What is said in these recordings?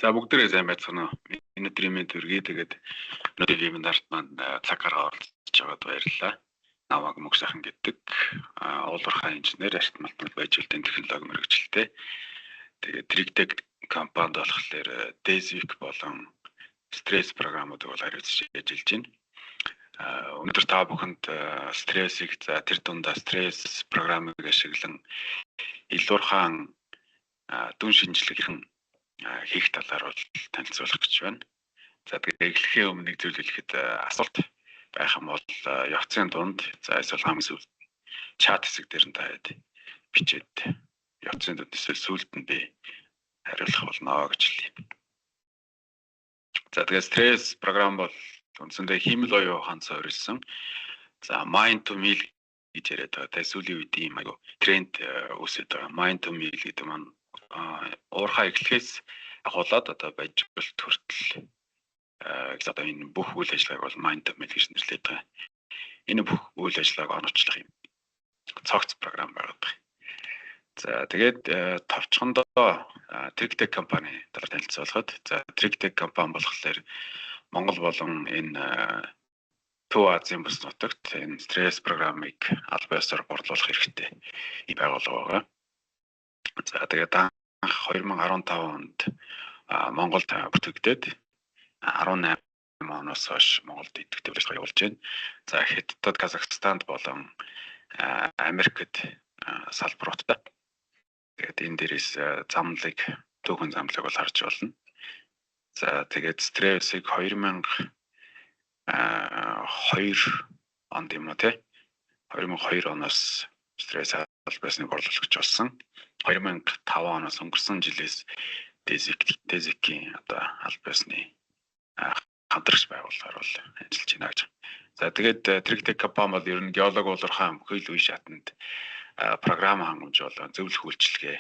За бүгдээрээ сайн байцгаана уу. Өнөөдрийн мэд үргээ тэгээд өнөөдрийн вебинарт маань цаг гаргаа оролцож байгаад баярлалаа. Намайг Мөх сайхан гэдэг уулуурхай инженер артмалтанд байжуулалтын технологи мэргэжилтэй. Тэгээд Trigtech компанид болохоор Desvik болон стресс програмуудыг бол хариуцж ажиллаж байна. Өнөөдөр та бүхэнд стрессийг тэр дундаа стресс програмыг ашиглан илуурхаан дүн шинжилгээ хэрхэн хийх талаар бол танилцуулах гэж байна. За тэгээд эхлэхийн өмнө нэг зүйл хэлэхэд асуулт байх юм бол явцын дунд эсвэл хамгийн сүүлд чат хэсэг дээр нь таад бичээд явцын дунд эсвэл сүүлд нь би хариулах болно гэж хэлье. За тэгээд стресс програм бол үндсэндээ хиймэл оюун ухаанд суурилсан. За mind to meal гэж яриад байгаа. Тэгээд сүүлийн үед ийм аюу тренд үүсэж байгаа. Mind to meal гэдэг маань уурхай эхлэхээс ахуулаад одоо байжуулалт хүртэл одоо энэ бүх үйл ажиллагааг бол mind to meal гэж нэрлэдэг байгаа. Энэ бүх үйл ажиллагааг оновчлох юм цогц програм байгаа. За тэгээд товчхондоо Trigtech компани талаар танилцуулахад за Trigtech компани болохоор Монгол болон энэ Төв Азийн бүс нутагт энэ стресс програмыг аль биесээр борлуулах хэрэгтэй ийм байгууллага байгаа. За тэгээд анх 2015 онд Монголд бүртгэгдээд 18 оноос хойш Монголд идэвхтэй үйлчлэг явуулж байна. За Хятадд, Казахстанд болон Америкт салбаруудтай. Тэгээд энэ дээрээс замлыг түүхэн замлыг бол харж болно. За тэгээд стрессийг 2002 онд юм уу те 2002 оноос стресс албасныг борлуулах гэж болсон. 2005 оноос өнгөрсөн жилээс Desvik-ийн одоо албасны хамтрагч байгууллагаар бол ажиллаж байна гэж. За тэгээд Trigtech компани бол ер нь геолог уулуурхай бүхэл үе шатанд програм хангамж болон зөвлөх үйлчилгээ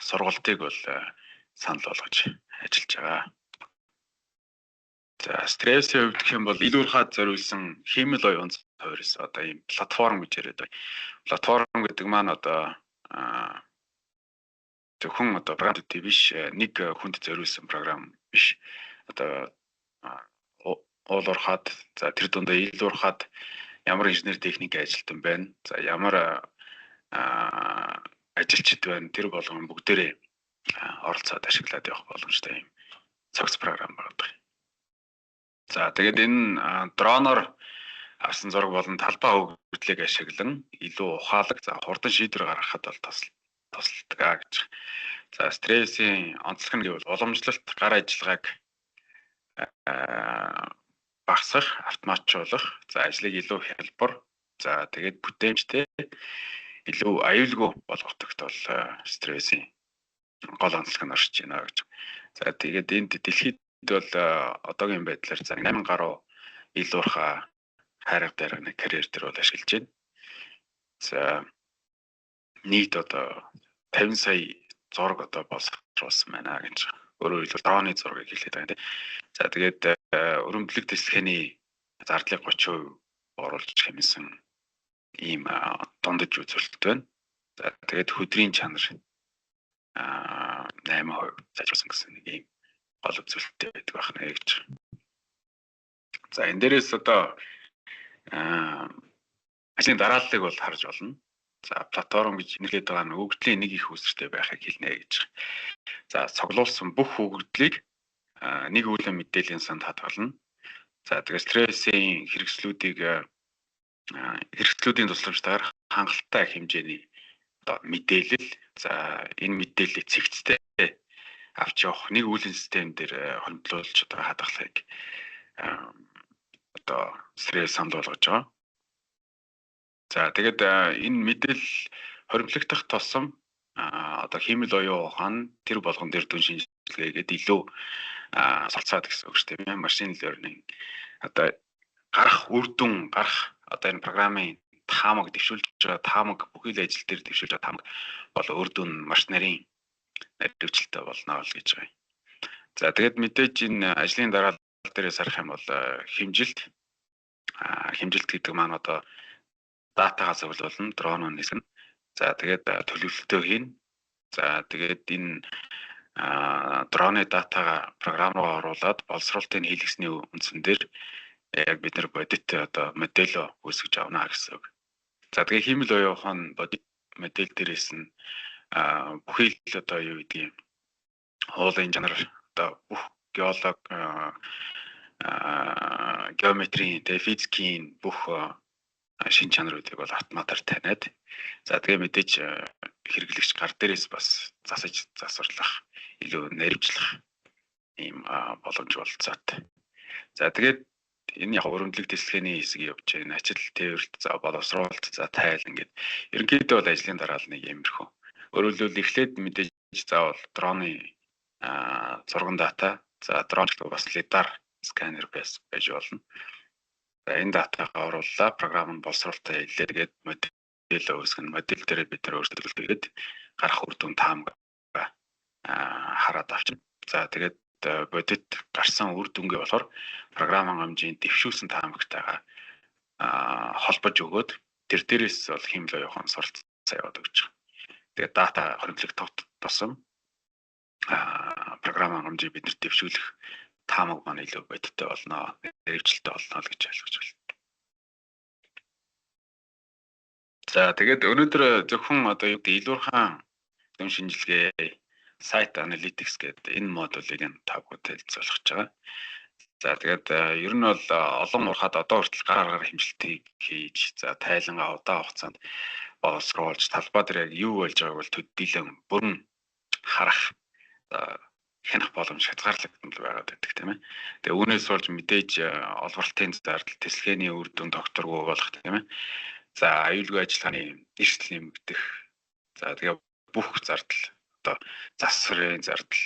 сургалтыг бол санал болгож ажиллаж байгаа. За стрессийн хувьд гэх юм бол илуурхаад зориулсан хиймэл оюун суурилс одоо ийм платформ гэж яриад байна. Платформ гэдэг маань одоо зөвхөн одоо програм биш нэг хүнд зориулсан програм биш. Одоо уулуурхаад за тэр дундаа илуурхаад ямар инженер техник ажилтан байна. За ямар ажилчид байна. Тэр болгон бүгдээрээ оролцоод ашиглаад явах боломжтой юм цогц програм байгаа. За тэгээд энэ дроноор авсан зураг болон талбай хөгжлийг ашиглан илүү ухаалаг за хурдан шийдвэр гаргахад бол тусалдаг гэж. За стрессийн онцлог нь гэвэл уламжлалт гар ажиллагааг багасгах, автоматжуулах, за ажлыг илүү хялбар, за тэгээд бүтээмжтэй илүү аюулгүй болгоход бол стрессийн гол онцлог нь орж байна гэж. За тэгээд энд дэлхийд бол одоогийн байдлаар за 8 гаруй илуурхай хайрга дарганы карьер дээр бол ашиглаж байна. За нийт одоо 50 сая зураг одоо боловсруулсан байна гэж. Өөрөөр хэлбэл дроны зургийг хэлээд байгаа тийм. За тэгээд өрөмдлөг тэсгэний зардлыг 30% оруулж хэмнэсэн ийм дундаж үзүүлэлт байна. За тэгээд хөдрийн чанар 8% сайжруулсан гэсэн нэг ийм гол үзүүлэлттэй байдаг байна гэж. За энэ дээрээс одоо ажлын дарааллыг бол харж болно. За платформ гэж нэрлэдэг байгаа нь өгөгдлийн нэг их үүсвэртэй байхыг хэлнэ гэж. За цуглуулсан бүх өгөгдлийг нэг үлэн мэдээллийн санд хадгална. За тэгээд стрессийн хэрэгслүүдийн тусламжтайгаар хангалттай хэмжээний одоо мэдээлэл за энэ мэдээллийг цэгцтэй авч явах нэг үлэн систем дээр хөндлүүлж одоо хадгалахыг одоо стресс санал болгож байгаа. За тэгээд энэ мэдээлэл хоригдлогдох тусам одоо хиймэл оюун ухаан тэр болгон дээр дүн шинжилгээгээд илүү салцаад гэсэн үг шүү дээ. Машин learning одоо гарах үр дүн гарах одоо энэ програмын таамаг дэвшүүлж байгаа таамаг бүхий л ажил дээр дэвшүүлж байгаа таамаг бол үр дүн маш нарийн наривчлалтай болно л гэж байгаа юм. За тэгээд мэдээж энэ ажлын дараалал дээрээс харах юм бол хэмжилт гэдэг маань одоо датагаа зөвлөлн дрон нэсгэн. За тэгээд төлөвлөлтөө хийн. За тэгээд энэ дроны датагаа програм руу оруулаад боловсруулалтын хийлгэсний үндсэн дээр яг бид нар бодит одоо модель үүсгэж авна гэсэн үг. За тэгээд хиймэл оюун ухаан бодит модель дээрээс нь бүхий л одоо юу гэдгийг хуулийн жанр одоо бүх геолог геометрийн физикийн бүх шин чанаруудыг бол автоматар таниад за тэгээ мэдээж хэрэглэгч гар дээрээс бас засварлах илүү наривчлах ийм боломж болцоотой. За тэгээд энэ яг өрөмдлөг тэсэлгээний хэсэг явж байна. Ачаал тээвэрлэлт за боловсруулалт за тайл ингээд ерөнхийдөө бол ажлын дараал нэг иймэрхүү. Өөрөөр хэлбэл эхлээд мэдээж заавал дроны зурган дата за дрон гэдэг бас лидар сканер байж болно. За энэ датагаа орууллаа програм нь боловсруулалтаа хэллээ. Тэгээд модель үүсгэн модель дээр бид нар өөрсдөө төлөвлөгээд гарах үр дүн таамаг хараад авчна. За тэгээд бодит гарсан үр дүнгээ болохоор програм хангамжийн дэвшүүлсэн таамагтайгаа холбож өгөөд тэр дээрээс бол хиймэл оюун ухаан суралцсан яваад өгч байгаа. Тэгээд дата хоригдлог тусам програм хангамжийг бид нар дэвшүүлэх таамаг маань илүү бодиттой болно, нэрвчлэлтэй болно л гэж ойлгож байна. За тэгээд өнөөдөр зөвхөн одоо юу гэдэг илүүрхан зөв шинжилгээ сайт аналитикс гэдэг энэ модулыг та бүхэнд хэлцүүлж байгаа. За тэгээд ер нь бол олон урахад одоо хүртэл гараар хэмжилтийг хийж за тайлангаа удаан хугацаанд боловсруулж талбай дээр яг юу болж байгааг бол төдийлөн бүрэн харах хянах боломж хязгаарлагдсан байгаад байдаг тийм ээ. Тэгээ үүнээс болж мэдээж олборлтын зардал тэсэлгээний үр дүн докторгүй болох тийм ээ. За аюулгүй ажиллагааны эрсдэл нэмэгдэх. За тэгээ бүх зардал одоо засварын зардал,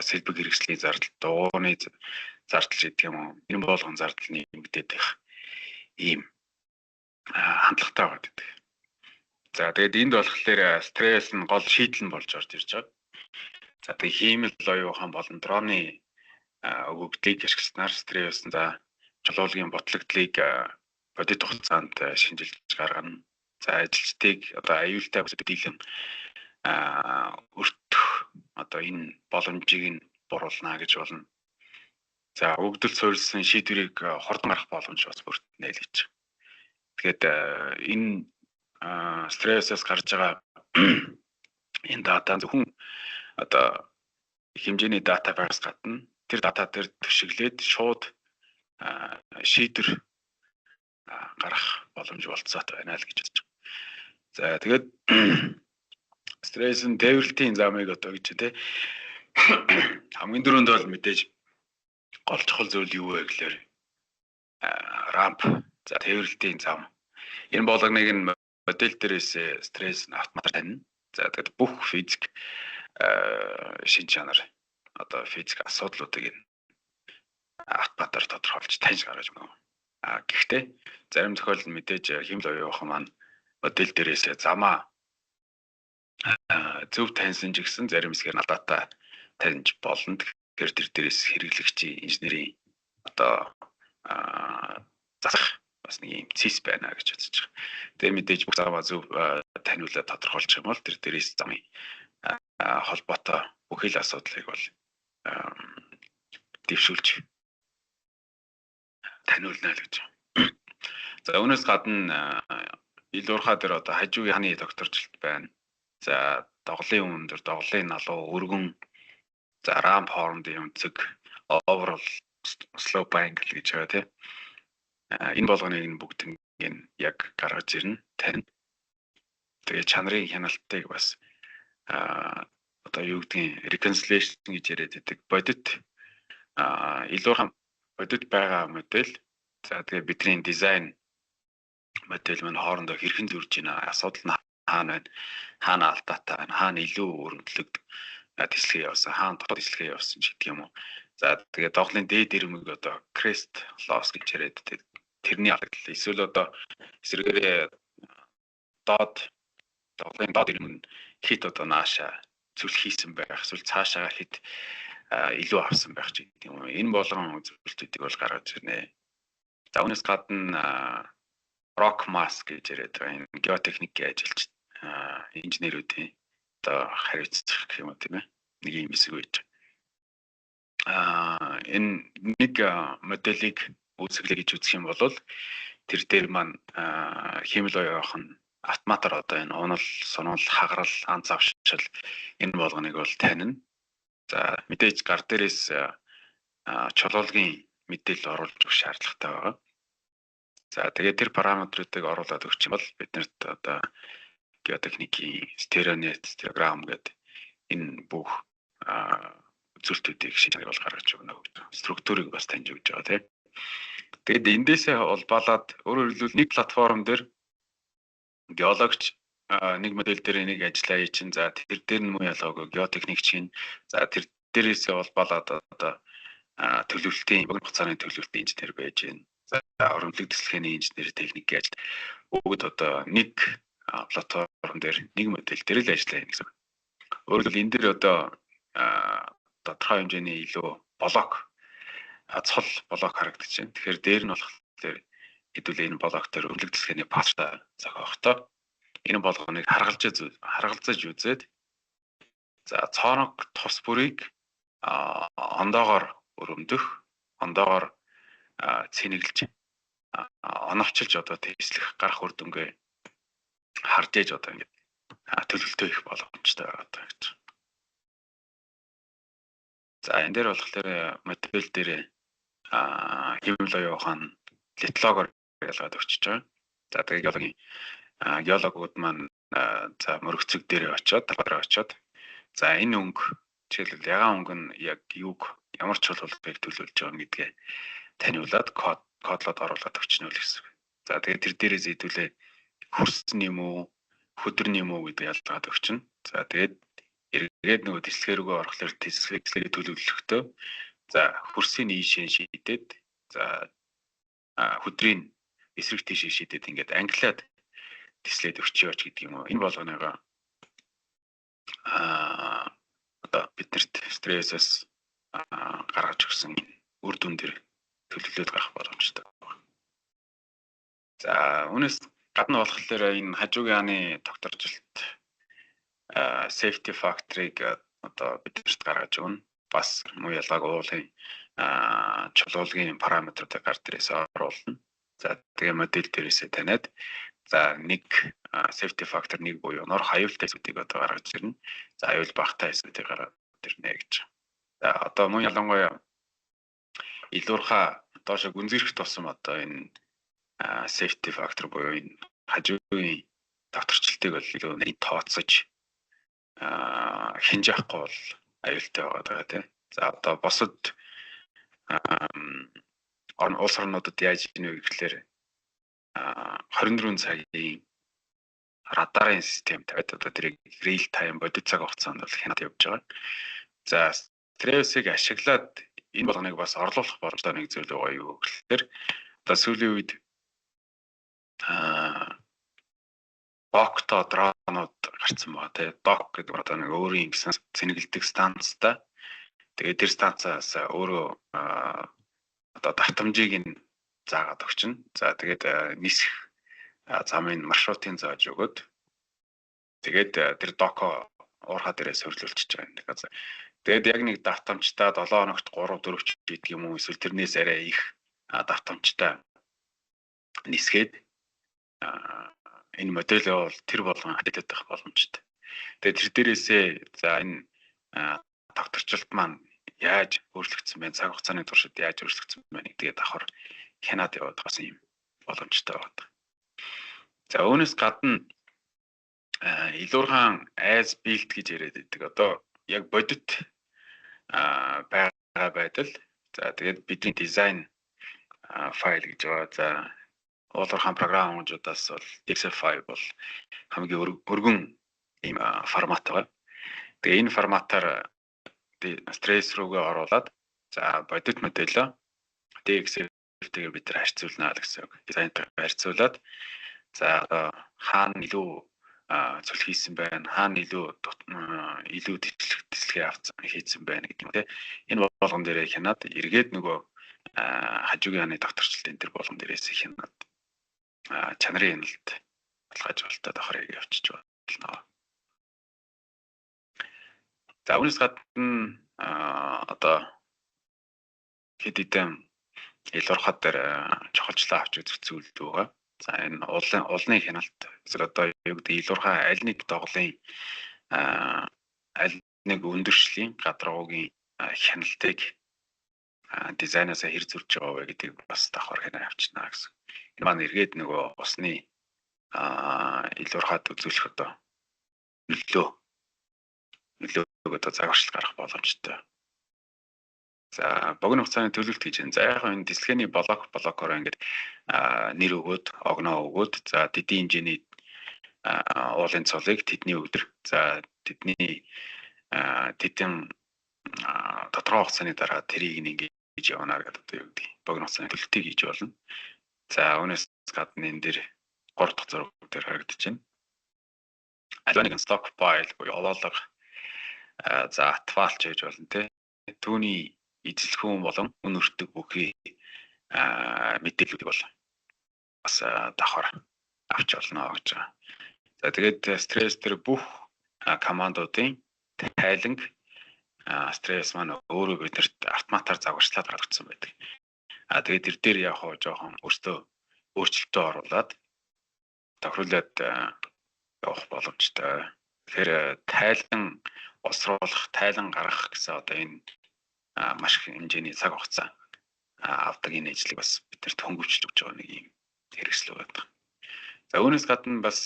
сэлбэг хэрэгслийн зардал, дууны зардал гэдэг юм уу. Энэ болгон зардал нэмэгдээд байх ийм хандлагатай байгаад байдаг. За тэгээд энд болохоор стресс нь гол шийдэл нь болж орж ирж байгаа. За тэгээд хиймэл оюун ухаан болон дроны өгөгдлийг ашигласнаар стресс за жолоолгын ботлогдлыг бодит хугацаанд шинжилж гаргана. За ажилчдыг одоо аюултай төдийлөн өртөх одоо энэ боломжийг нь буруулна гэж болно. За өгөгдөл суурилсан шийдвэрийг хордон гарах боломж бас бүрт нээлгэж. Тэгэхээр энэ стрессээс гарч байгаа энэ дата зөвхөн одоо хэмжээний дата байгаас гадна тэр дата дээр төшөглөөд шууд шийдвэр гарах боломж болцоотой байна л гэж бодож байна. За тэгээд стрессын тээвэрлэлтийн замыг одоо гэж тий хамгийн дөрөнд бол мэдээж гол чухал зүйл юу вэ гэхээр рамп за тээвэрлэлтийн зам энэ болгоныг нь модель дээрээс стресс нь автоматар таниа. За тэгээд бүх физик шин чанар одоо физик асуудлуудыг автоматар тодорхойлж таньж гаргаж өгнө. Гэхдээ зарим тохиолдолд мэдээж хиймэл оюун ухаан маань модель дээрээс замаа зөв таньсан ч гэсэн зарим хэсгээр надаатай таньж болно. Тэгэхээр тэр дээрээс хэрэглэгчийн инженерийн одоо засах бас нэг юм цэс байна гэж бодож байгаа. Тэгээ мэдээж бүх замаа зөв таниулаад тодорхойлчих юм бол тэр дээрээс замын холбоотой бүхий л асуудлыг бол дэвшүүлж таниулна л гэж. За үүнээс гадна илуурхаа дээр одоо хажуугийн ханы докторчлт байна. За доголын өндөр, доголын налуу, өргөн, за рамп хоорондын өнцөг, overall slope angle гэж байгаа тийм. Энэ болгоныг нь бүгднийг яг гаргаж ирнэ, тань. Тэгээ чанарын хяналтыг бас одоо юу гэдгийг reconciliation гэж яриад байдаг. Бодит илуурхан бодит байгаа модель. За тэгээ бидний дизайн модель маань хоорондоо хэрхэн зөрж байна? Асуудал нь хаана байна? Хаана алдаатай байна? Хаана илүү өргөдлөг тэсэлгээ явсан? Хаана дотоод тэсэлгээ явсан ч гэдэг юм уу? За тэгээ доголын дээд ирмэг одоо crest loss гэж яриад байдаг. Тэрний алдагдал эсвэл одоо эсрэгээрээ доголын доод ирмэг хит одоо нааша зүйл хийсэн байх. Эсвэл цаашаа хит илүү авсан байх ч гэдэг юм уу. Энэ болгон зөвлөлтүүдийг бол гаргаж ирнэ. За үүнээс гадна rock mass гэж яриад байгаа энэ геотехникийн ажилч инженерүүдийн одоо хариуцах гэх юм уу тийм ээ. Нэг юм хэсэг байж. Энэ нэг моделийг үүсгэлээ гэж үзэх юм бол тэр дээр маань хиймэл оюух нь автоматар одоо энэ унал, сонол, хагарал, анц авшил энэ болгоныг бол танина. За мэдээж гар дээрээс чулуулгын мэдээлэл оруулж өгөх шаардлагатай байгаа. За тэгээд тэр параметруудыг оруулаад өгч юм бол биднэрт одоо геотехникийн стереонет, стереограмм гэдэг энэ бүх үзүүлэлтүүдийг шинжилгээ бол гаргаж өгнө гэж. Структурыг бас таньж өгч байгаа тийм. Тэгэд эндээсээ улбалаад өөрөөр хэлбэл нэг платформ дээр геологч нэг модель дээр нэг ажиллаа чинь за тэр дээр нь муу ялгаагүй геотехник чинь за тэр дээрээсээ улбалаад одоо төлөвлөлтийн богино хугацааны төлөвлөлтийн инженер байж гэн. За хөрөмтлөг төслөхийн инженер техник гэж өгд одоо нэг платформ дээр нэг модель дээр л ажиллаа гэсэн. Өөрөөр хэлбэл энэ дээр одоо тодорхой хэмжээний илүү блок цол блок харагдаж байна. Тэгэхээр дээр нь болохоор хэдүүл энэ блок дээр хөрөмтлөг төслөхийн паста зохиохдоо энэ болгоныг харгалзаж үзээд за цооног тус бүрийг ондоогоор өрөмдөх, ондоогоор цэнэглэж оновчилж одоо тэслэх гарах үр дүнгээ харж ээж одоо ингэ төлөвлөлтөө их боломжтой байгаа гэж. За энэ дээр болохоор модель дээр хиймэл оюухан литлогоор ялгаад өгчөж байгаа. За тэгээд геологууд маань за мөрөгцөг дээр очиод талбараа очиод за энэ өнгө жишээлбэл ягаан өнгө нь яг юуг ямар чулуулгыг төлөвлөж байгаа гэдгээ таниулаад кодлоод оруулаад өгчнө л гэсэн. За тэгээд тэр дээрээс хэдүүлээ хөрсөн юм уу, хөдөрн юм уу гэдэг ялгаад өгчнө. За тэгээд эргээд нөгөө тэслэгээ рүүгээ орохлоор тэслэгээ төлөвлөлтөө за хөрсийн ийшээ шийдээд за хөдрийн эсрэг тийшээ шийдээд ингээд англиад тэслээд өгчөөч гэдэг юм уу. Энэ болгоныгоо одоо биднэрт стрессээс гаргаж өгсөн үр дүн дээр төлөвлөлт гарах боломжтой байна. За үүнээс гадна болохоор энэ хажуугийн хааны тогтворжилт safety factor-ыг одоо биднэрт гаргаж өгнө. Бас муу ялгааг уулын чулуулгын параметруудыг гар дээрээс оруулна. За тэгээ модель дээрээсээ таниад за нэг safety factor нэг буюу нор хаюултай зүйлийг одоо гаргаж ирнэ. За аюул багтай зүйлийг гаргаж ирнэ гэж. За одоо мөн ялангуяа илуурхаа доошо гүнзгийрэх тусам одоо энэ safety factor буюу энэ хажуугийн тогтворчлтыг бол илүү нэг тооцож хинж авахгүй бол аюултай байгаа тийм. За одоо босод улс орнуудад яаж ийнэ гэхээр 24 цагийн радарын систем тавиад одоо тэрийг real time бодит цаг хугацаанд бол хянаад явж байгаа. За стрессийг ашиглаад энэ болгоныг бас орлуулах боломжтой нэг зүйл байгаа юу гэхээр одоо сүүлийн үед докто дронууд гарсан байгаа тийм. Док гэдэг одоо нэг өөрийн гэсэн цэнэглэдэг станцтай. Тэгээд тэр станцаас өөрөө одоо давтамжийг нь заагаад өгчнө. За тэгээд нисэх замын маршрутын зааж өгöd. Тэгээд тэр доко уурхаа дээрээ сөрлүүлчихэж байгаа. Тэгээд яг нэг давтамжтай 7 хоногт 3 4 ч гэдэг юм уу эсвэл тэрнээс арай их давтамжтай нисгээд энэ модель бол тэр болгон апдейтэд байх боломжтой. Тэгээд тэр дээрээсээ за энэ тогтворчлт маань яаж өөрчлөгдсөн бэ? Цаг хугацааны туршид яаж өөрчлөгдсөн бэ гэдгээ давхар хянаад яваад бас юм боломжтой байна. За үүнээс гадна илуурхан as built гэж яриад байдаг. Одоо яг бодит байгаа байдал. За тэгээд бидний дизайн файл гэж байгаа. За уулуурхан програмуудаас бол Excel файл бол хамгийн өргөн ийм формат байгаа. Тэгээ энэ форматаар стресс рүүгээ оруулаад за бодит модельо DXF-тэйгээр бид нар харьцуулна гэсэн үг. Дизайнтай харьцуулаад за хаана илүү зөвлөх хийсэн байна, хаана илүү тэслэгээ хийсэн байна гэдэг юм те. Энэ болгон дээрээ хянаад эргээд нөгөө хажуугийн хааны тогтворчлт энэ төр болгон дээрээс хянаад чанарын хяналт баталгаажуулалтад авахыг явуулчих болно. За үүнээс гадна одоо хэд хэдэн илуурхад дээр чухалчлаа авч үзэх зүйл байгаа. За энэ улны хяналт эсвэл одоо юу гэдэг илуурхаа аль нэг доголын аль нэг өндөршлийн гадаргуугийн хяналтыг дизайнасаа хэр зурж байгаа вэ гэдгийг бас давхар хянаа авчнаа гэсэн. Энэ маань эргээд нөгөө усны илуурхад үзүүлэх одоо нөлөө одоо загварчил гарах боломжтой. За богино хугацааны төлөвлөлт гэж байна. За яг энэ дисплейний блокоор ингээд нэр өгөөд, огноо өгөөд, за тэдний хэмжээний уулын цолыг тэдний өдөр, за тэдний тэдэн тодорхой хугацааны дараа тэрийг ингэж явна гэдэг одоо юу гэдэг богино хугацааны төлөвлөлтийг хийж болно. За үүнээс гадна энэ дээр 3 дахь зураг дээр харагдаж байна. Аль нэгэн stock file буюу олоолго за атвалч гэж болно те. Түүний эзэлхэн болон үн өртөг бүхий мэдээллүүдийг бол бас давхар авч болно гэж байна. За тэгээд стресс дээр бүх командуудын тайланг стресс маань өөрөө биднэрт автоматар загварчлаад гаргагдсан байдаг. Тэгээд эр дээр яг хоо жоохон өөртөө өөрчлөлтөө оруулаад тохируулаад явах боломжтой. Тэгэхээр тайлан осруулах, тайлан гаргах гэсэн одоо энэ маш их хэмжээний цаг хугацаа авдаг энэ ажлыг бас биднэрт хөнгөвчж өгч байгаа нэг юм хэрэгсэл байдаг. За үүнээс гадна бас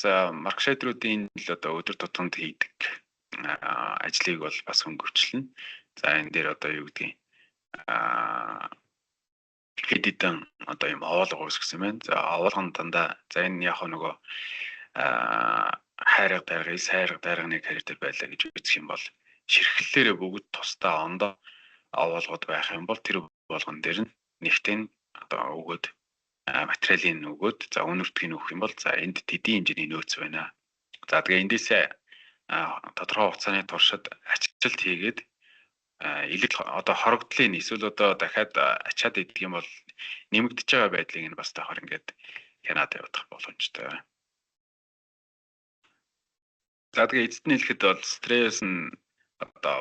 маркетеруудын л одоо өдөр тутамд хийдэг ажлыг бол бас хөнгөвчлөнө. За энэ дээр одоо юу гэдгийг хэд хэдэн одоо юм оолго үүсгэсэн байна. За оолгон дандаа за энэ яг нөгөө хайрга дарга, сайрга дарганы карьер байлаа гэж үзэх юм бол ширхлэлээрээ бүгд тусдаа ондоо оолгод байх юм бол тэр болгон дээр нь нефтийн одоо өгөөд материалын өгөөд за үн өртгийг өгөх юм бол за энд тэдийн хэмжээний нөөц байна. За тэгээ эндээсээ тодорхой хугацааны туршид ажилт хийгээд илэг одоо хорогдлын эсвэл одоо дахиад ачаад идэх юм бол нэмэгдэж байгаа байдлыг нь бас давхар ингээд хянаад явах боломжтой. За тэгээ эцэст нь хэлэхэд бол стресс нь одоо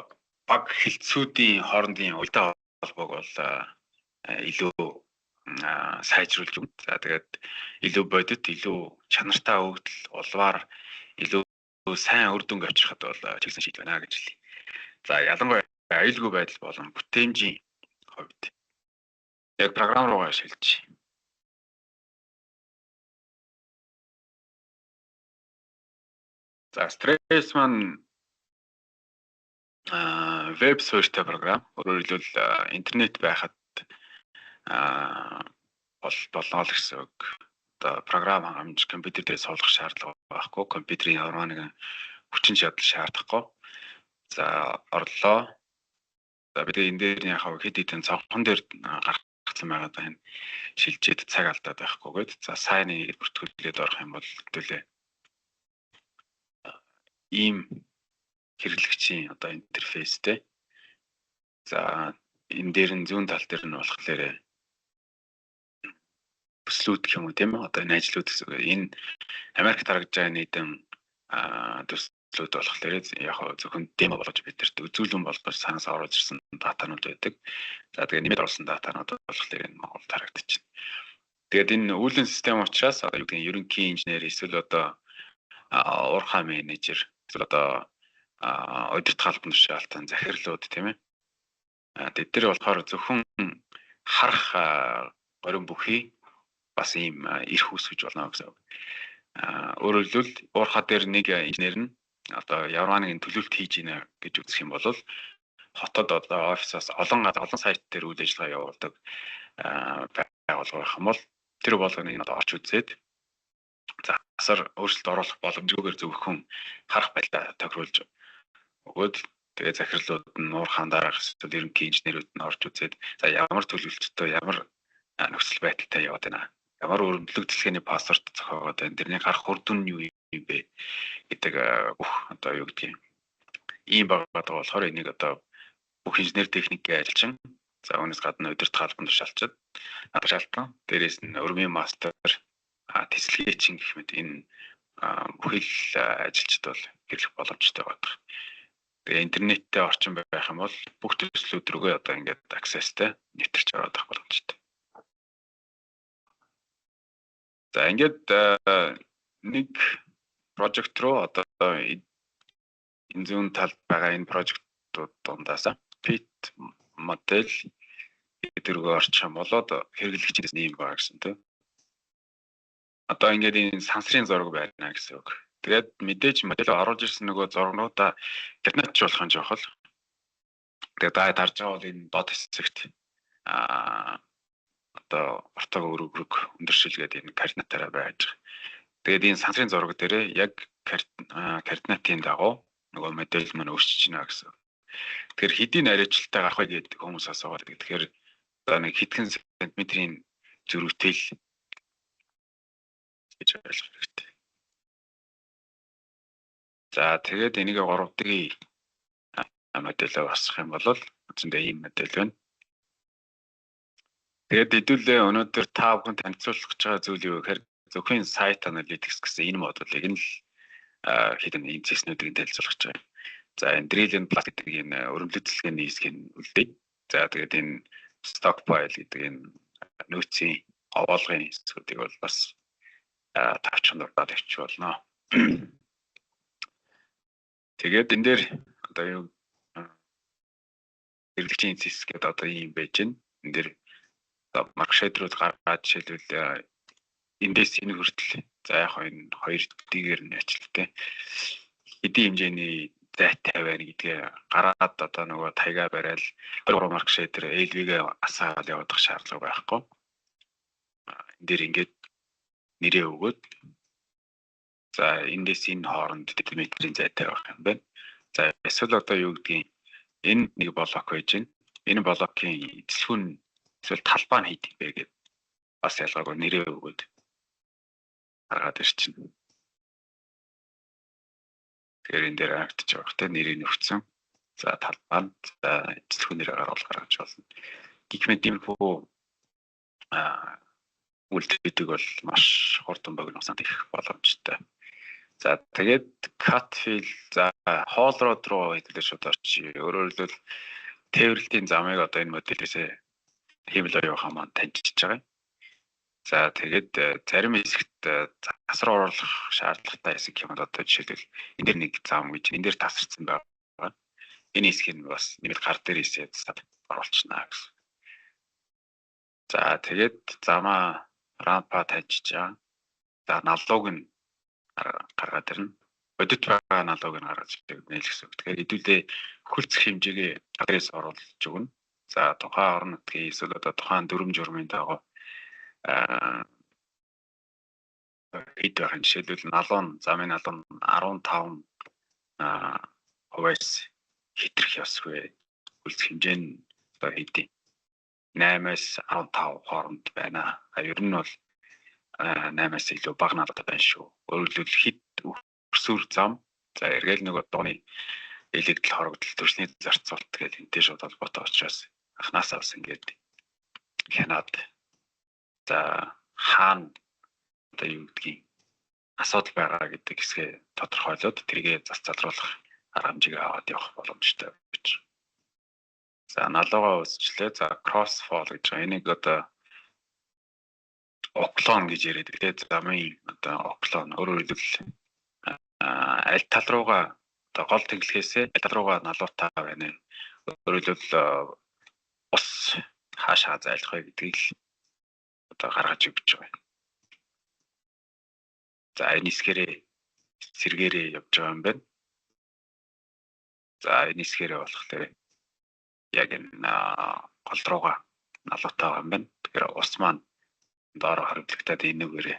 баг хилцүүдийн хоорондын уялдаа холбоог бол илүү сайжруулж өгнө. За тэгээд илүү бодит, илүү чанартай өгдөл, улваар илүү сайн үр дүнг авчрахад бол чигсэн шийдэл байна гэж хэлье. За ялангуяа аюулгүй байдал болон бүтээмжийн хувьд яг програм руугаа шилжиж. За стресс маань веб суурьтай програм. Өөрөөр хэлбэл интернет байхад болно л гэсэн үг. Одоо програм хангамж компьютер дээр суулгах шаардлага байхгүй. Компьютерийн ямар нэгэн хүчин чадал шаардахгүй. За орлоо. За бид энэ дээр яхаа хэд хэдэн цонхон дээр гаргацсан байгаа даа энэ шилжээд цаг алдаад байхгүйгээд за сайныг бүртгүүлээд орох юм бол хэдүүлээ ийм хэрэглэгчийн одоо интерфейстэй. За энэ дээр нь зүүн тал дээр нь болохоор төслүүд гэх юм уу тийм ээ одоо энэ ажлууд гэсэн. Энэ Америкт харагдж байгаа нийтэм төслүүд болохоор яг зөвхөн демо болгож бидэрт үзүүлэн болгож санаас оруулж ирсэн датанууд байдаг. За тэгээ нэмээд оруулсан датанууд болохоор энэ Монголд харагдаж байна. Тэгээд энэ үүлэн систем учраас одоо юу гэдэг нь ерөнхий инженер эсвэл одоо уурхай менежер эсвэл одоо удирдах албан тушаалтан захирлууд тийм ээ. Тэд нар болохоор зөвхөн харах горин бүхий бас ийм эрх үүсгэж болно гэсэн. Өөрөөр хэлбэл уурхай дээр нэг инженер нь одоо ямар нэгэн төлөвлөлт хийж гинэ гэж үзэх юм бол хотод одоо офисоос олон сайт дээр үйл ажиллагаа явуулдаг байгууллага байх юм бол тэр болгоныг одоо орч үзээд засар өөрчлөлт оруулах боломжгүйгээр зөвхөн харах байлаа тохируулж өгөөд тэгээ захирлууд нь уурхаан дараах эсвэл ерөнхий инженерүүд нь орж үзээд за ямар төлөвлөлттэй ямар нөхцөл байдалтай яваад байна. Ямар өргөдлөг дэлгэний пассворд зохиогоод байна. Тэрний гарах үр дүн нь юу юм бэ гэдэг бүх одоо юу гэдгийг ийм байгаад байгаа болохоор энийг одоо бүх инженер техникийн ажилчин за үүнээс гадна удирдах албан тушаалчид шалтгаан дээрээс нь өрмийн мастер тэсэлгээчин гэх мэт энэ бүхэл ажилчид бол хэрэглэх боломжтой байдаг. Тэгээ интернеттэй орчин байх юм бол бүх төслүүд рүүгээ одоо ингээд accessтэй нэвтэрч ороод авах боломжтой. За ингээд нэг project руу одоо энэ зүүн талд байгаа энэ project-ууд дундаас PIT модель эдгэргөө орчих юм болоод хэрэглэгчдээс нэм байгаа гэсэн тийм. Одоо ингээд энэ сансрын зураг байна гэсэн үг. Тэгээд мэдээж модель оруулж ирсэн нөгөө зургнуудаа интернетчлуулах нь жоохол. Тэгээд дарж байгаа бол энэ дод хэсэгт одоо ортог өргөг өндөр шилгээд энэ координатаараа байж байгаа. Тэгээд энэ сансрын зураг дээрээ яг координатын дагуу нөгөө модель маань өөрчилж байна гэсэн. Тэгэхээр хэдийн арайчлалтай гарах вэ гэдэг хүмүүс асуугаад. Тэгэхээр одоо нэг хэдхэн сантиметрийн зөрүүтэл гэж ойлгох хэрэгтэй. За тэгээд энийг 3D модельээр басах юм бол үндсэндээ ийм модель байна. Тэгээд хэдүүлээ өнөөдөр та бүхэн танилцуулах гэж байгаа зүйл юу гэхээр зөвхөн site analytics гэсэн энэ модулыг нь л хэдэн инцэснүүдийг танилцуулах гэж байгаа. За энэ drill and blast гэдэг энэ өрөмлөг цэцлэгээний хэсгийг үлдээе. За тэгээд энэ stockpile гэдэг энэ нөөцийн овоолгын хэсгүүдийг бол бас тавчхан дурдаад авчих болно. Тэгээд энэ дээр одоо юу хэрэглэгчийн хэсэг гэдэг одоо ийм байж байна. Энэ дээр маркшейдрууд гаргаад жишээлбэл эндээс энэ хүртэл за яг энэ 2D-гээр нь ачлалтай хэдийн хэмжээний зайтай байна гэдгээ гараад одоо нөгөө тайга барайл 23 маркшейдер LV-гээ асаагаад явах шаардлага байхгүй. Энэ дээр ингээд нэрээ өгөөд за эндээс энэ хооронд метрийн зайтай байх юм байна. За эсвэл одоо юу гэдгийг энэ нэг блок байж байна. Энэ блокийн эзлэхүүн эсвэл талбай нь хэд юм бэ гэдэг бас ялгаагүй нэрээ өгөөд гаргаад ирчихнэ. Тэгэхээр энэ дээр харагдаж байгаа хэрэгтэй нэрийг өгсөн. За талбай нь эзлэхүүнээр гаргуул гаргаж болно. Гихмэд иймэрхүү үйлдэлүүдийг бол маш хурдан богиносанд их боломжтой. За тэгээд cut fill за хоол род руу хэдүүлээ шууд орчих. Өөрөөр хэлбэл тээвэрлэлийн замыг одоо энэ модельээс хиймэл оюу хамаан таньжиж байгаа. За тэгээд зарим хэсэгт засвар оруулах шаардлагатай хэсэг юм одоо жишээлбэл энэ дэр нэг зам гэж энэ дэр тасарсан байгаа. Энэ хэсгийг бас нэмэлт гар дээр хийсээд оруулчихна гэсэн. За тэгээд замаа рампа таньжиж байгаа. За налууг нь гаргаад ирнэ. Бодит байгаа налууг нь гаргаж ирэх гэсэн. Тэгэхээр хэдүүлээ хөлцөх хэмжээгээ гадраас оруулж өгнө. За тухайн орон нутгийн эсвэл одоо тухайн дүрм журмын дагуу хэд байх нь жишээлбэл замын налуу 15 хувиас хэтрэх ёсгүй. Хөлцөх хэмжээ нь одоо хэдий 8-аас 15 хооронд байна. Ер нь бол 8-аас илүү бага налуутай байна шүү. Өөрөлдвөл хэд өрсүр зам за эргээл нөгөө дууны элегдэл хорогдол төрсний зарцуулт гэдэг энтэй шууд холбоотой учраас анханасаа бас ингээд хянаад за хаана одоо юу гэдгийг асуудал байгаа гэдэг хэсгээ тодорхойлоод тэргээ засцалруулах арга хэмжээгээ аваад явах боломжтой гэж. За налуугаа үсчлээ. За cross fall гэж байгаа. Энийг одоо оклон гэж яриад тэгээд замын одоо оклон өөрөөр хэлбэл аль тал руугаа одоо гол тэглэхээсээ аль тал руугаа налуутай байна. Өөрөөр хэлбэл ус хаашаа зайлах вэ гэдгийг л одоо гаргаж өгч байгаа. За энэ хэсгээрээ сэргээрээ явж байгаа юм байна. За энэ хэсгээрээ болохоор яг энэ гол руугаа налуутай байгаа юм байна. Тэгэхээр ус маань доороо харагдлагтаад энэгээрээ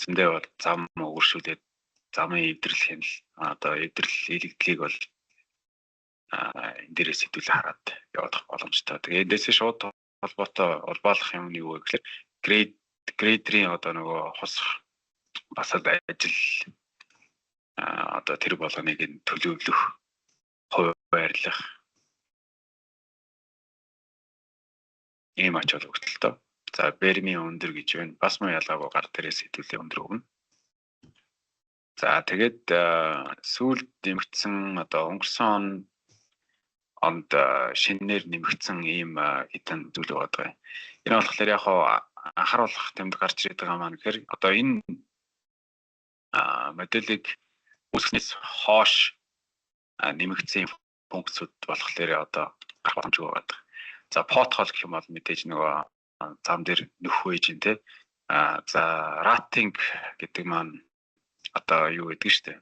зөндөө бол зам өгөршүүлээд замын эвдэрлэх нь одоо эвдэрлэл илэгдлийг бол энэ дээрээс хэдүүлээ хараад явах боломжтой. Тэгээ эндээс шууд холбоотой улбаалах юм нь юу вэ гэхээр грейдерийн одоо нөгөө хусах басад ажил одоо тэр болгоныг нь төлөвлөх, хуваарлах ийм ач холбогдолтой. За бермийн өндөр гэж байна. Бас муу ялгаагүй гар дээрээс хэдүүлээ өндөр өгнө. За тэгээд сүүлд нэмэгдсэн одоо өнгөрсөн онд шинээр нэмэгдсэн ийм хэдэн зүйл байгаа. Энэ болохоор яг анхааруулах тэмдэг гарч ирээд байгаа маань гэхээр одоо энэ моделийг үүсгэснээс хойш нэмэгдсэн функцүүд болохоор одоо гарах боломжгүй байгаа. За protocol гэх юм бол мэдээж нөгөө зам дээр нөх байж гин те. За routing гэдэг маань одоо юу гэдэг штэ.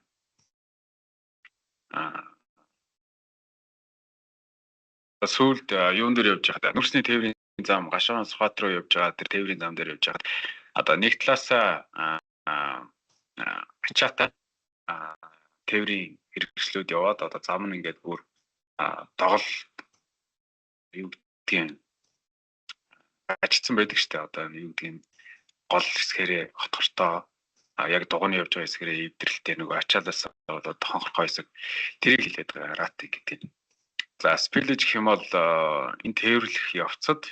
Сүүлд юун дээр явж байгаа. Нүрсний тээврийн зам гашуун Сүхбаат руу явж байгаа. Тэр тээврийн зам дээр явж байгаа. Одоо нэг талаасаа ачаатай тээврийн хэрэгслүүд яваад одоо зам нь ингээд бүр догол юу гэдгийг ажигдсан байдаг штэ. Одоо юу гэдгийг гол хэсгээрээ хотгортоо яг дугууны явж байгаа хэсгээрээ эвдрэлтэй нөгөө ачаалаас болоод хонхорхой хэсэг тэрийг хэлээд байгаа routing гэдэг нь. За spillage гэх юм бол энэ тээвэрлэх явцад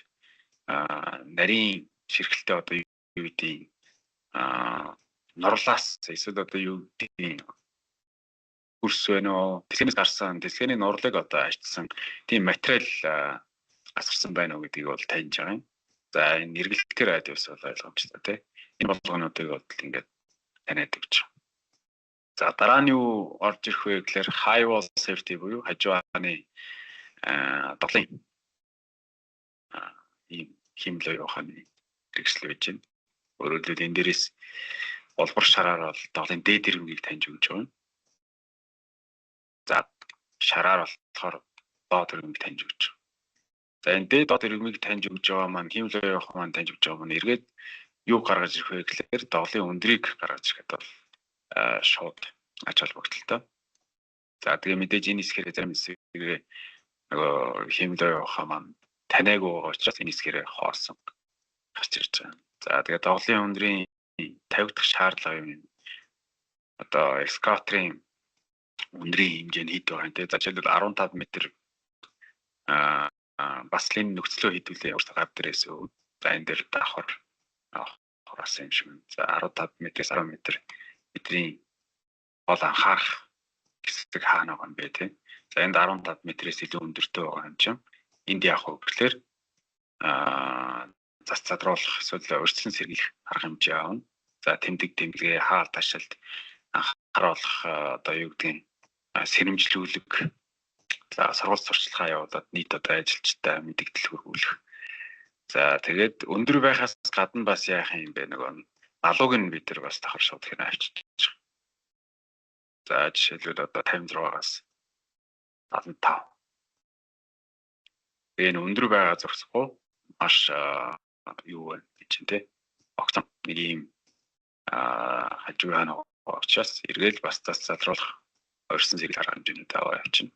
нарийн ширхэлтэй одоо юу гэдэг норлоос эсвэл одоо юу гэдэг хөрс байна уу тэсгэнээс гарсан тэсгэний норлыг одоо ажигласан тийм материал асгарсан байна уу гэдгийг бол таньж байгаа юм. За энэ эргэлтээр радиус бол ойлгомжтой тийм. Энэ болгонуудыг бол ингээд таниад өгч байгаа. За дараа нь юу орж ирэх вэ гэхээр high wall safety буюу хажуугааны доглын ийм химлээ явахны хэрэгсэл байж байна. Өөрөөр хэлбэл энэ дээрээс олбор шараар бол доглын дээд ирмэгийг таньж өгч байгаа юм. За шараар болохоор доод ирмэгийг таньж өгч байгаа. За энэ дээд доод ирмэгийг таньж өгж байгаа маань химлээ явах маань таньж өгж байгаа маань эргээд юу гаргаж ирэх вэ гэхээр доглын өндрийг гаргаж ирэхэд бол шууд ач холбогдолтой. За тэгээ мэдээж энэ хэсгээрээ зарим хэсгээрээ нөгөө химлээ явах маань таниагүй байгаа учраас энэ хэсгээрээ хоорсон гарч ирж байгаа. За тэгээ доглын өндрийн тавигдах шаардлага юм. Одоо экскаваторын өндрийн хэмжээ нь хэд байгаа юм те. За жишээлбэл 15 м баслын нөхцлөө хэдүүлээ явуулсан гав дээрээс өв. За энэ дээр давхар авахаас юм шиг. За 15 м-ээс 10 м бидний гол анхаарах хэсэг хаана байгаа юм бэ те. За энд 15 м-ээс илүү өндөртэй байгаа юм чинь. Энд яах вэ гэхээр зас задруулах эсвэл урьдчилан сэргийлэх арга хэмжээ аавна. За тэмдэг тэмдэглэгээ хаалт ташаалт анхааруулах одоо юу гэдгийг сэрэмжлүүлэг за сургалт сурчлагаа явуулаад нийт одоо ажилчтай мэдээлэл хөрвүүлэх. За тэгээд өндөр байхаас гадна бас яах юм бэ нөгөө алууг нь бид нар бас давхар шууд хэрэг авчиж байгаа. За жишээлбэл одоо 56-аас 75. Энэ өндөр байгаа зурсахгүй маш юу вэ гэж чинь те. Огцом нэг юм хажуугаар очиас эргээл бас зас залруулах орсон зэрэг арга хэмжээний таваа явчихна.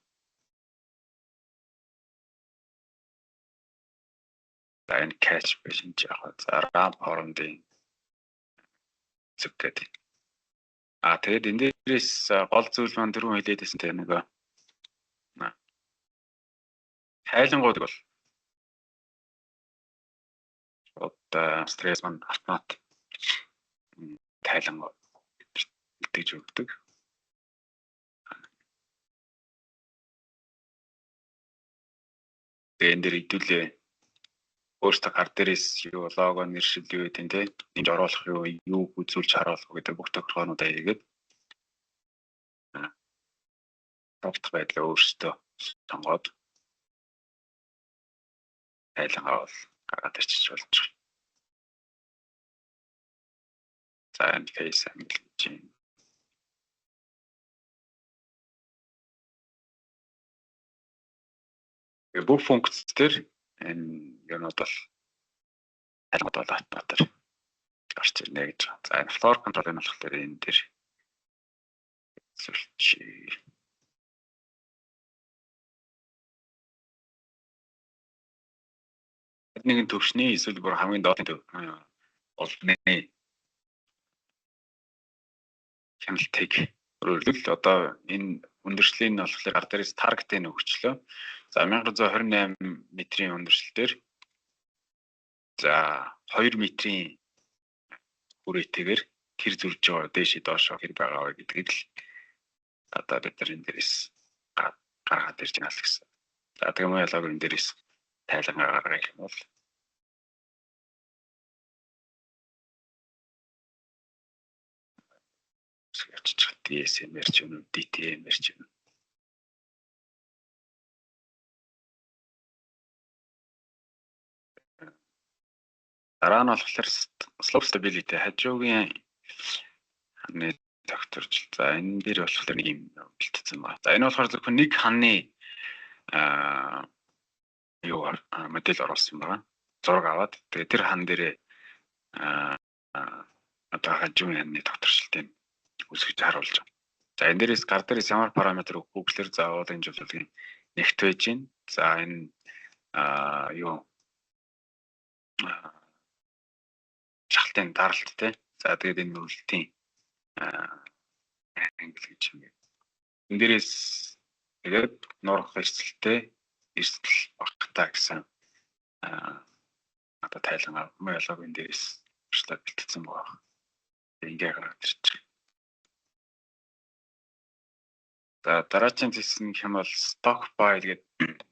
За энэ catch basin яг за ramp хоорондын зүг гэдэг. Тэгээд энэ дээрээс гол зүйл маань дөрөв хэлээдсэн те нөгөө хайлангууд бол одоо стресс маань автомат тайлангууд илтгэж өгдөг. Тэгээ энэ дээр хэдүүлээ өөртөө гар дээрээс юу лого нэршил юу гэдэг нь те энд оруулах юу үзүүлж харуулах гэдэг бүх тохиолдлуудаа хийгээд тогтох байдлаа өөртөө сонгоод тайлангаа бол гаргаад ирчих болж байгаа. За энэ face angle чинь бүх функц төр энэ юунод бол тайлангууд бол автоматар гарч ирнэ гэж байна. За энэ floor control нь болохоор энэ дээр зөвчий нэгэн төвшний эсвэл бүр хамгийн доотлын төв болны хяналтыг өөрөлдөл одоо энэ өндөршлийн нь болохоор гар дээрээс таргетыг өгчлөө. За 1128 метрийн өндөршил дээр за 2 метрийн хүрээтэйгээр тэр зурж байгаа дээшээ доошоо хэр байгаа вэ гэдгийг л одоо бид нар энэ дээрээс гаргаад ирж байна л гэсэн. За тэгээд мөн ялгаагүй энэ дээрээс тайлан гаргая гэх юм бол явчих DSM-ээр ч юм уу DTM-ээр ч юм. Дараа нь болохоор slope stability хажуугийн ханы тогтворч. За энэ дээр болохоор нэг юм бэлтгэсэн байна. За энэ болохоор зөвхөн нэг ханы модель оруулсан байна. Зураг аваад тэгээд тэр хан дээрээ одоо хажуугийн ханы тогтворчлтыг үсгэж харуулж байгаа. За энэ дээрээс гар дээрээс ямар параметр өгөхлөөр заавал энэ жуулчдын нэгт байж гин. За энэ шалтын даралт те. За тэгээд энэ нүрэлтийн англи гэж юм. Энэ дээрээс тэгээд нурах эрсдэлтэй эрсдэл багтаа гэсэн одоо тайлан ялгааг энэ дээрээс туршлага бэлтгэсэн байгаа. Ингээ гараад ирчих. За дараагийн зэсэн гэх юм бол stock buy гэдэг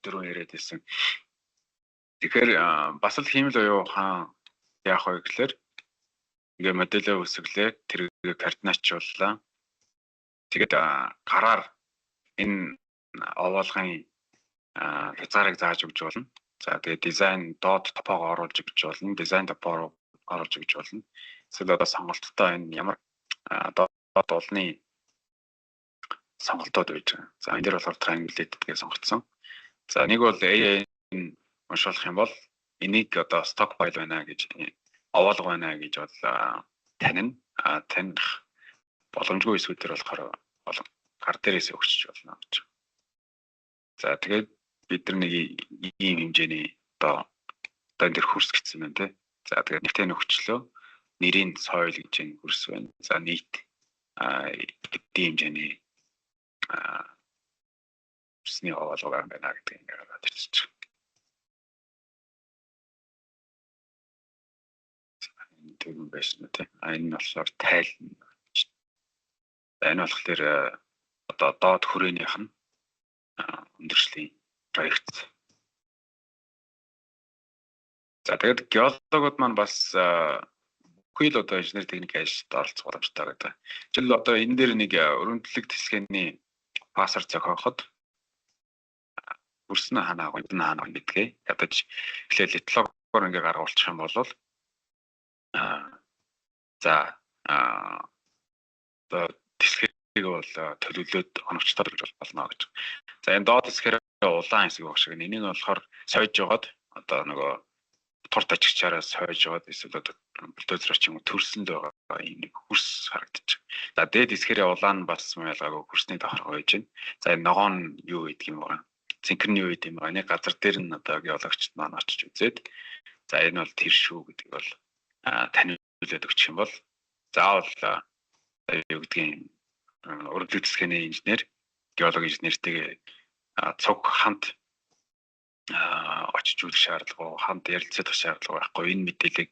дөрөв яриад байсан. Тэгэхээр бас л хиймэл оюу хаан яах вэ гэхээр ингээ модельээ үсгэлээ тэргээ координатчлууллаа. Тэгээд гараар энэ овоолгын хязгаарыг зааж өгч болно. За тэгээд дизайн доод топоогоо оруулж өгч болно. Дизайн топоо оруулж өгч болно. Эсвэл одоо сонголттой энэ ямар доод уулны сонголтууд байж байгаа. За энэ дээр болохоор triangulated гэж сонгогдсон. За нэг бол AI-н уншуулах юм бол энийг одоо stock file байна гэж овоолго байна гэж бол таних боломжгүй эсвэл төр болохоор гар дээрээс өгчөж болно гэж. За тэгээд бид нар нэг ийм хэмжээний одоо энэ дэр хөрс гэсэн байна тий. За тэгээд нэгтэн өгчлөө нэрийн soil гэж энэ хөрс байна. За нийт эдийн хэмжээний хөрсний овоолго байна гэдэг ингээд гараад ирчихэж байна. Тэгвэл байсан үү те. Энэ нь болохоор тайлна. Энэ болохоор одоо доод хүрээнийх нь өндөршлийн проект. За тэгээд геологууд маань бас бүхий л одоо инженер техник ажилд оролцох боломжтой гэдэг. Жишээл одоо энэ дээр нэг өрөмтлөг тэсгэний пассер зохиоход хөрснө ханаа гэдгээ ядаж эхлээл литлогоор ингээ гаргуулчих юм бол за тэсхэрийг бол төлөвлөөд оновчтол гэж болно гэж. За энэ доод тэсхэр улаан хэсэг баг шиг энийг болохоор сойж жоод одоо нөгөө турт ажигчаараа сойж жоод эсвэл одоо бульдозерч юм төрсөнд байгаа юм нэг хөрс харагдчих. За дээд тэсхэрийн улаан бас ялгаагүй хөрсний тохиргоо байж байна. За энэ ногоон юу гэдэг юм бэ? Цэнхэрний юу гэдэг юм бэ? Нэг газар дээр нь одоо геологчд маань очиж үзээд за энэ бол тэр шүү гэдэг бол таниулаад өгчих юм бол заавал юу гэдгийг өргөдлөг тэсгэний инженер, геологи инженертэйгээ цуг хамт очиж үзэх шаардлага, хамт ярилцах шаардлага байхгүй. Энэ мэдээллийг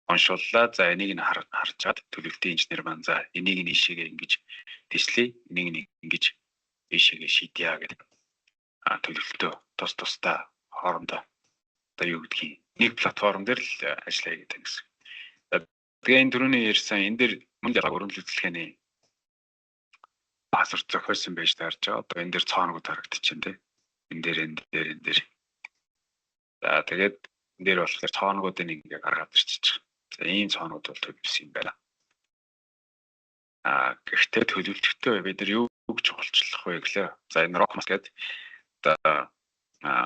оншууллаа. За энийг нь харж чад төлөвлөлтийн инженер маань за энийг нь ийшээгээ ингэж тэслэе, энийг нь ингэж ийшээгээ шийдъя гэдэг төлөвлөлтөө тусдаа хоорондоо одоо юу гэдгийг нэг платформ дээр л ажиллая гэдэг юм гэсэн. Тэгээ энэ түрүүний ярьсан энэ дээр мөн ялгаа өрөмжлөх дэлгэний пассворд зохиосон байж таарч байгаа. Одоо энэ дээр цоонууд харагдчихээн тий. Энэ дээр. За тэгээд энэ дээр болохоор цоонуудыг ингээ гаргаад ирчих. За ийм цоонууд бол төлөвлөсөн юм байна. Гэхдээ төлөвлөлтөд бид нар юу гэж чухалчлах вэ гэхлээр за энэ rockmas гэдэг одоо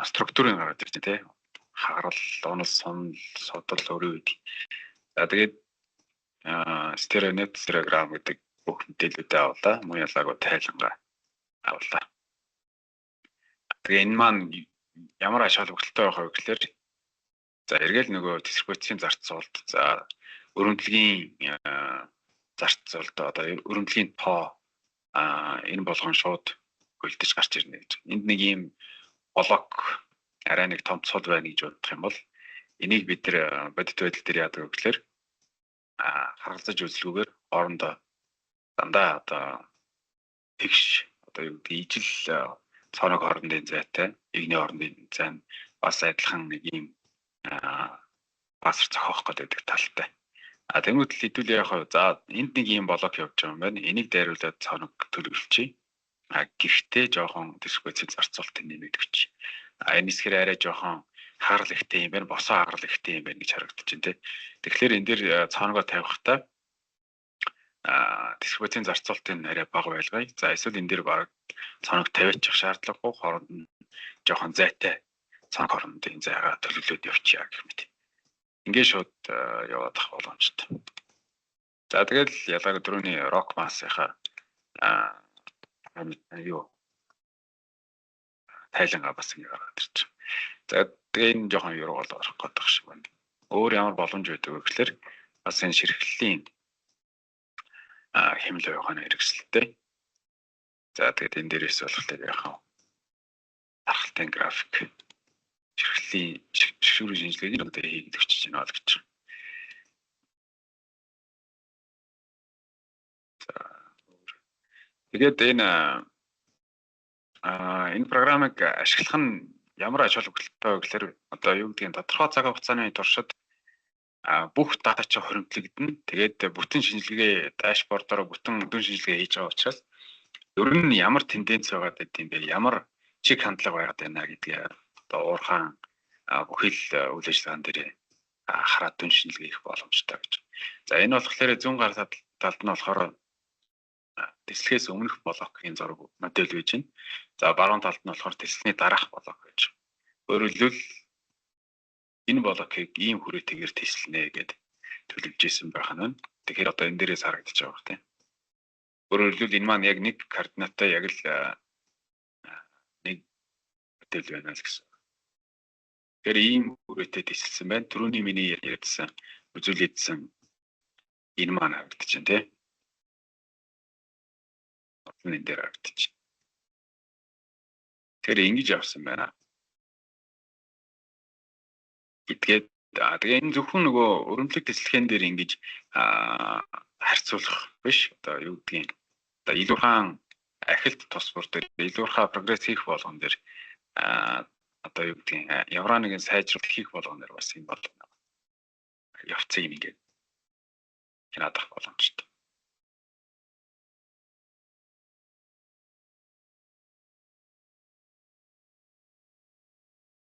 структурын гараад ирж тий. Хагарал, унал, сунал, содол өрөө гэдэг. За тэгээд стереонет, стереограмм гэдэг бүх мэдээлүүдээ авлаа. Мөн ялгаагүй тайлангаа авлаа. Тэгээ энэ маань ямар ач холбогдолтой байх вэ гэхээр за эргээл нөгөө дистрибуцийн зарц суулт, за өрөмдлөгийн зарц суулт одоо өрөмдлөгийн тоо энэ болгон шууд хөлдөж гарч ирнэ гэж. Энд нэг ийм блок арай нэг том цул байна гэж бодох юм бол энийг бид нар бодит байдал дээр яадаг вэ гэхээр харгалзаж үзлгүүгээр хоорондоо дандаа одоо тэгш одоо юу гэдэг ижил цоног хоорондын зайтай, игний хоорондын зай нь бас адилхан нэг юм пассер зохиох гэдэг талтай. Тэгмэд л хэдүүл яг за энд нэг юм блок явж байгаа юм байна. Энийг дайруулад цоног төлөвлөчий. Гэхдээ жоохон дисквэцийг зарцуултыг нэмэгдвч. Энэ хэсгээр арай жоохон хаарал ихтэй юм байна. Босоо хаарал ихтэй юм байна гэж харагдаж байна те. Тэгэхээр энэ дээр цоногоо тавихтаа дисквэцийн зарцуултыг арай бага байлгая. За эсвэл энэ дээр баг цоног тавиачих шаардлагагүй, хооронд нь жоохон зайтай цоног хоорондын зайгаа төлөвлөөд явчихъя гэх мэт. Ингээд шууд яваад ах боломжтой. За тэгэл ялгааг дөрөвний рок массынхаа юу тайлангаа бас ингэ гараад ирчих. За тэгээ энэ жоохон юуруу бол орох гэдэг шиг байна. Өөр ямар боломж байдаг вэ гэхээр бас энэ ширхлийн хэмлэл явахын хэрэгсэлтэй. За тэгээд энэ дээрээс болохоор яхаа тархалтын график ширхлийн шүүрийн шинжилгээг нь одоо хийгээд өчөж байна гэж. За тэгээд энэ програмыг ашиглах нь ямар ач холбогдолтой вэ гэхээр одоо юу гэдгийг тодорхой цаг хугацааны туршид бүх дата чи хоригдлогдно. Тэгээд бүтэн шинжилгээ дашбордоор бүтэн өдөн шинжилгээ хийж байгаа учраас ер нь ямар тенденц байгаад байд юм бэ? Ямар чиг хандлага байгаад байна гэдгийг одоо уурхаан бүхэл үйл ажиллагаан дээр хараад дүн шинжилгээ хийх боломжтой гэж. За энэ болохоор зүүн гар талд нь болохоор тэслэхээс өмнөх блокийн зураг модель байж байна. За баруун талд нь болохоор тэслэхний дараах блок гэж. Өөрөөр хэлбэл энэ блокийг ийм хүрээтэйгээр тэслэнэ гэдэг төлөвлөж исэн байх нь. Тэгэхээр одоо энэ дээрээс харагдаж байгаа хэрэг тийм. Өөрөөр хэлбэл энэ маань яг нэг координаттай яг л нэг модель байна л гэсэн. Тэгэхээр ийм хүрээтэй тэсэлсэн байна. Түрүүний миний ярьсан үзүүлээдсэн энэ маань харагдаж байна тийм. Энэ дээр харагдаж байна. Тэгэхээр ингэж явсан байна. Гэдгээд тэгээ энэ зөвхөн нөгөө өрөмжлөг тэслэхэн дээр ингэж харьцуулах биш. Одоо юу гэдгийг одоо илүүрхан ахилт тус бүр дээр илүүрхан прогресс хийх болгон дээр одоо юу гэдгийг ямар нэгэн сайжруулалт хийх болгон дээр бас энэ бол явцыг ингээд хянадах боломжтой.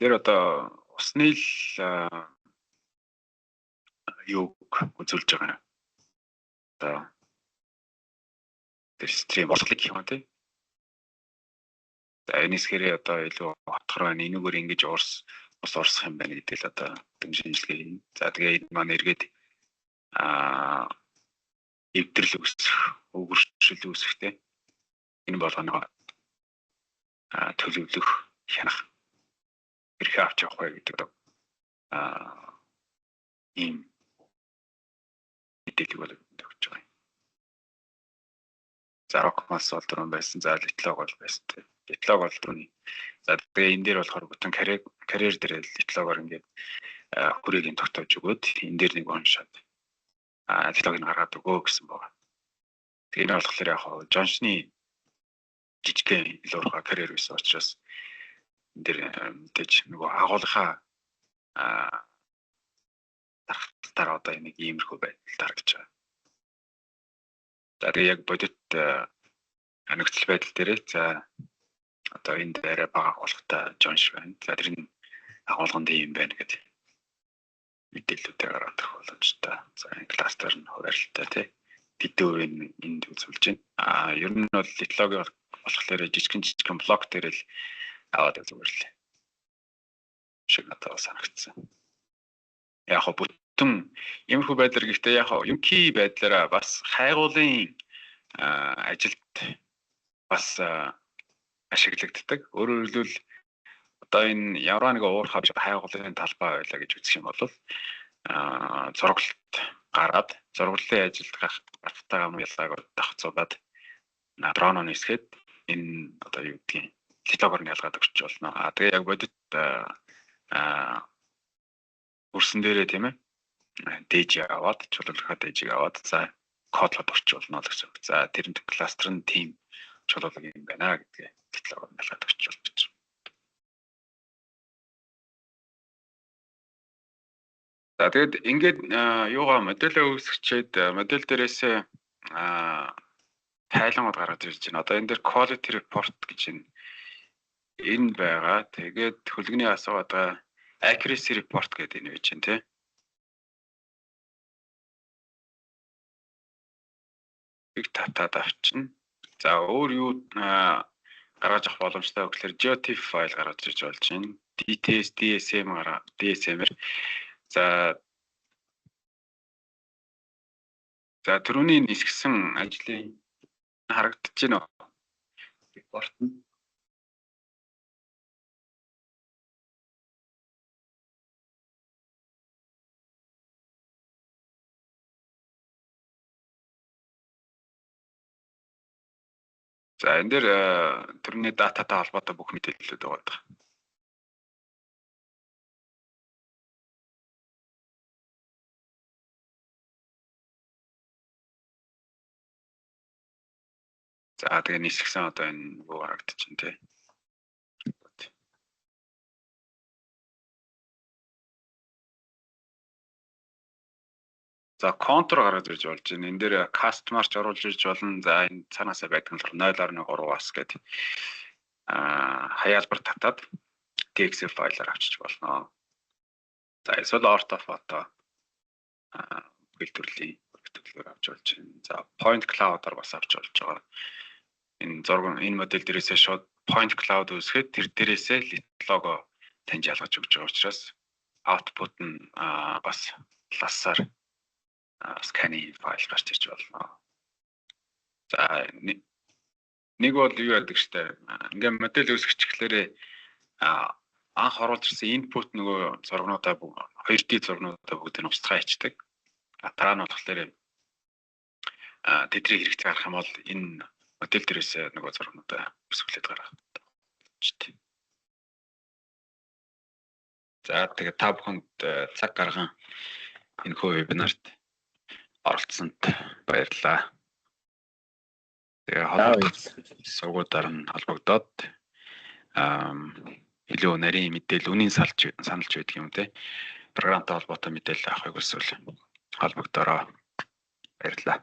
Тэр одоо усны л юуг үзүүлж байгаа. Одоо тэр стрим бодлыг гэх юм тий. За энэс хэрэг одоо илүү хотхор байна. Энэгээр ингэж ус урсах юм байна гэдэг л одоо дүн шинжилгээ хийнэ. За тэгээ энэ маань эргээд эвдрэл үүсэх, өгөршил үүсэх тий. Энэ болгоно төлөвлөх, хянах хэрэг авч явах бай гэдэг ийм мэдээлэл бол өгч байгаа юм. За рокмас бол дөрөв байсан, за литлог бол байсан. Литлог бол дөрөвний. За тэгээ энэ дээр болохоор бүтэн карьер дээр литлогоор ингээд хүрээгийн тогтоож өгөөд энэ дээр нэг уншаад литлогийг гаргаад өгөө гэсэн байна. Тэгээ энэ болохоор яг Джонсны жижигхэн илуурхай карьер байсан учраас энэ дээр мэдээж нөгөө агуулгынхаа тархалтаар одоо нэг иймэрхүү байдал тарагч байгаа. За тэгээ яг бодит нөхцөл байдал дээр за одоо энэ дээр бага агуулгатай Джонш байна. За тэр нь агуулганд юм байна гэдэг мэдээлэлүүдээр гараад ирэх боломжтой. За энэ кластер нь хуваарлалтай тий. Видео энд үзүүлж байна. Ер нь бол литлогийн болохоор жижигхэн блок дээр л аваад зүгээр л шиг надад санагдсан. Яг бүтэн иймэрхүү байдлаар гэхдээ яг юмки байдлаараа бас хайгуулын ажилд бас ашиглагддаг. Өөрөөр хэлбэл одоо энэ ямар нэг уурхай хайгуулын талбай байлаа гэж үзэх юм бол зураглалт гараад зураглалын ажилд гарахтайгаа ялгааг давхцуулаад дрон нисгээд энэ одоо юу гэдгийг литлогоор нь ялгаад өгч болно. Тэгээ яг бодит өрсөн дээрээ тийм ээ дэж аваад чуулгахаа дэжийг аваад за кодлоод орчуулна л гэсэн. За тэрэнд кластер нь team чуулгах юм байна гэдгээ тэтлэг онлоод орчуулж гэж. За тэгээд ингээд юугаа модельээ үүсгэчээд модель дээрээсээ тайлангууд гаргаж ирж байна. Одоо энэ дээр quality report гэж энэ байгаа. Тэгээд хөлгөний асуугаад accuracy report гэдэг энэ байж байна тий. Биг татаад авчна. За өөр юу гаргаж авах боломжтой вэ гэхээр GeoTIFF файл гаргаж ирж болж байна. DTS, DSM-ээр за түрүүний нисгсэн ажлын харагдаж байна уу? Report нь. За энэ дээр түрүүний дататай холбоотой бүх мэдээлэлүүд байгаа. За тэгээ нисгсэн одоо энэ буу харагдаж байна тий. За контур гаргаж ирж болж байна. Энэ дээр кастомерч оруулж ирж болно. За энэ цаанаасаа байдаг нь 0.3-аас гэдэг хаяалбар татаад TXT файлаар авчиж болно. За эсвэл orthofoto бэлтгүүлийн төлөвлөгөөр авч болж байна. За point cloud-аар бас авч болж байгаа. Энэ зураг энэ модель дээрээсээ шууд point cloud үүсгээд тэр дээрээсээ lit logo таньж ялгаж өгч байгаа учраас output нь бас лассаар scanning файл гарч ирж болно. За нэг бол юу яадаг штэ. Ингээм модель үүсгэж гэхлээрээ анх оруулж ирсэн input нөгөө зургнуудаа 2D зургнуудаа бүгд нь устгаа ичдэг. Дараа нь болохоор тэдрийг хэрэгтэй гарах юм бол энэ модель дээрээс нөгөө зургнуудаа өсгөлээд гаргах. За тэгээ та бүхэнд цаг гарган энэ вебинарт оролцсонд баярлалаа. Тэгээ холбогдох сургуулиудаар нь холбогдоод илүү нарийн мэдээлэл үнийн саналж байдаг юм те. Програмтай холбоотой мэдээлэл авахыг хүсвэл холбогдороо. Баярлалаа.